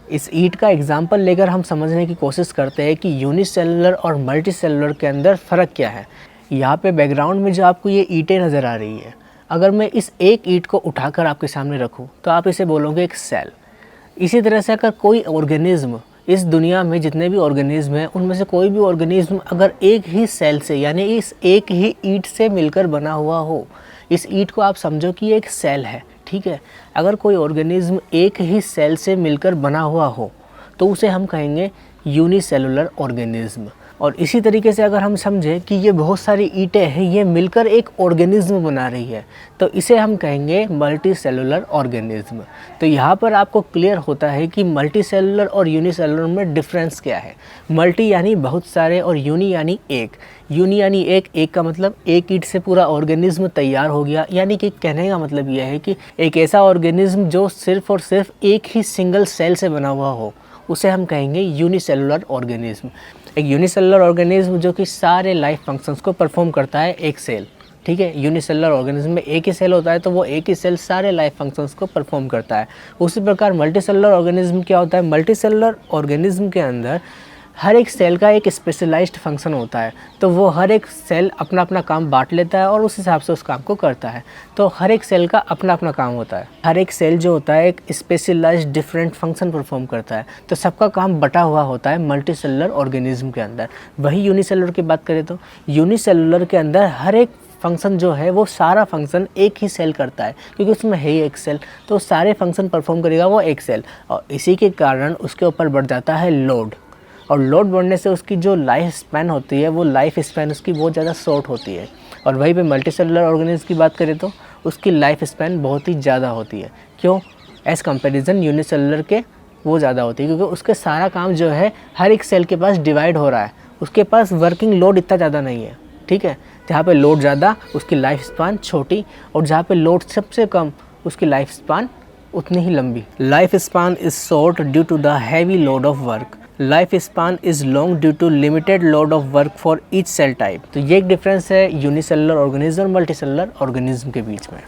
इस ईंट का एग्जाम्पल लेकर हम समझने की कोशिश करते हैं कि यूनिसेलुलर और मल्टीसेलुलर के अंदर फ़र्क क्या है। यहाँ पे बैकग्राउंड में जो आपको ये ईंटें नज़र आ रही है, अगर मैं इस एक ईंट को उठाकर आपके सामने रखूँ तो आप इसे बोलोगे एक सेल। इसी तरह से अगर कोई ऑर्गेनिज्म, इस दुनिया में जितने भी ऑर्गेनिज्म हैं उनमें से कोई भी ऑर्गेनिज्म अगर एक ही सेल से यानी इस एक ही ईंट से मिलकर बना हुआ हो, इस ईंट को आप समझो कि ये एक सेल है, ठीक है। अगर कोई ऑर्गेनिज्म एक ही सेल से मिलकर बना हुआ हो तो उसे हम कहेंगे यूनिसेलुलर ऑर्गेनिज्म। और इसी तरीके से अगर हम समझें कि ये बहुत सारी ईंटें हैं, ये मिलकर एक ऑर्गेनिज्म बना रही है, तो इसे हम कहेंगे मल्टी सेलुलर ऑर्गेनिज्म। तो यहाँ पर आपको क्लियर होता है कि मल्टी सेलुलर और यूनिसेलुलर में डिफरेंस क्या है। मल्टी यानी बहुत सारे और यूनी यानी एक। यूनी यानी एक का मतलब एक ईंट से पूरा ऑर्गेनिज्म तैयार हो गया, यानी कि कहने का मतलब यह है कि एक ऐसा ऑर्गेनिज्म जो सिर्फ और सिर्फ एक ही सिंगल सेल से बना हुआ हो, उसे हम कहेंगे यूनिसेलुलर ऑर्गेनिज्म। एक यूनिसेलुलर ऑर्गेनिज्म जो कि सारे लाइफ फंक्शंस को परफॉर्म करता है एक सेल, ठीक है। यूनिसेलुलर ऑर्गेनिज्म में एक ही सेल होता है तो वो एक ही सेल सारे लाइफ फंक्शंस को परफॉर्म करता है। उसी प्रकार मल्टीसेलुलर ऑर्गेनिज्म क्या होता है, मल्टीसेलुलर ऑर्गेनिज्म के अंदर हर एक सेल का एक स्पेशलाइज्ड फंक्शन होता है, तो वो हर एक सेल अपना अपना काम बांट लेता है और उस हिसाब से उस काम को करता है। तो हर एक सेल का अपना अपना काम होता है, हर एक सेल जो होता है एक स्पेशलाइज्ड डिफरेंट फंक्शन परफॉर्म करता है, तो सबका काम बटा हुआ होता है मल्टीसेलुलर ऑर्गेनिज्म के अंदर। वही यूनिसेलुलर की बात करें तो यूनिसेलुलर के अंदर हर एक फंक्शन जो है वो सारा फंक्शन एक ही सेल करता है, क्योंकि उसमें है ही एक सेल, तो सारे फंक्शन परफॉर्म करेगा वो एक सेल। और इसी के कारण उसके ऊपर बढ़ जाता है लोड, और लोड बढ़ने से उसकी जो लाइफ स्पैन होती है वो लाइफ स्पैन उसकी बहुत ज़्यादा शॉर्ट होती है। और वहीं पे मल्टीसेलुलर ऑर्गेनिज्म की बात करें तो उसकी लाइफ स्पैन बहुत ही ज़्यादा होती है। क्यों? एज़ कंपेरिजन यूनिसेलुलर के वो ज़्यादा होती है, क्योंकि उसके सारा काम जो है हर एक सेल के पास डिवाइड हो रहा है, उसके पास वर्किंग लोड इतना ज़्यादा नहीं है, ठीक है। जहाँ पे लोड ज़्यादा उसकी लाइफ स्पैन छोटी, और जहाँ पे लोड सबसे कम उसकी लाइफ स्पैन उतनी ही लंबी। Life span is short due to the heavy load of work. Life span is long due to limited load of work for each cell type. तो ये एक डिफरेंस है यूनिसेलुलर ऑर्गेनिज्म और मल्टीसेलुलर ऑर्गेनिज्म के बीच में।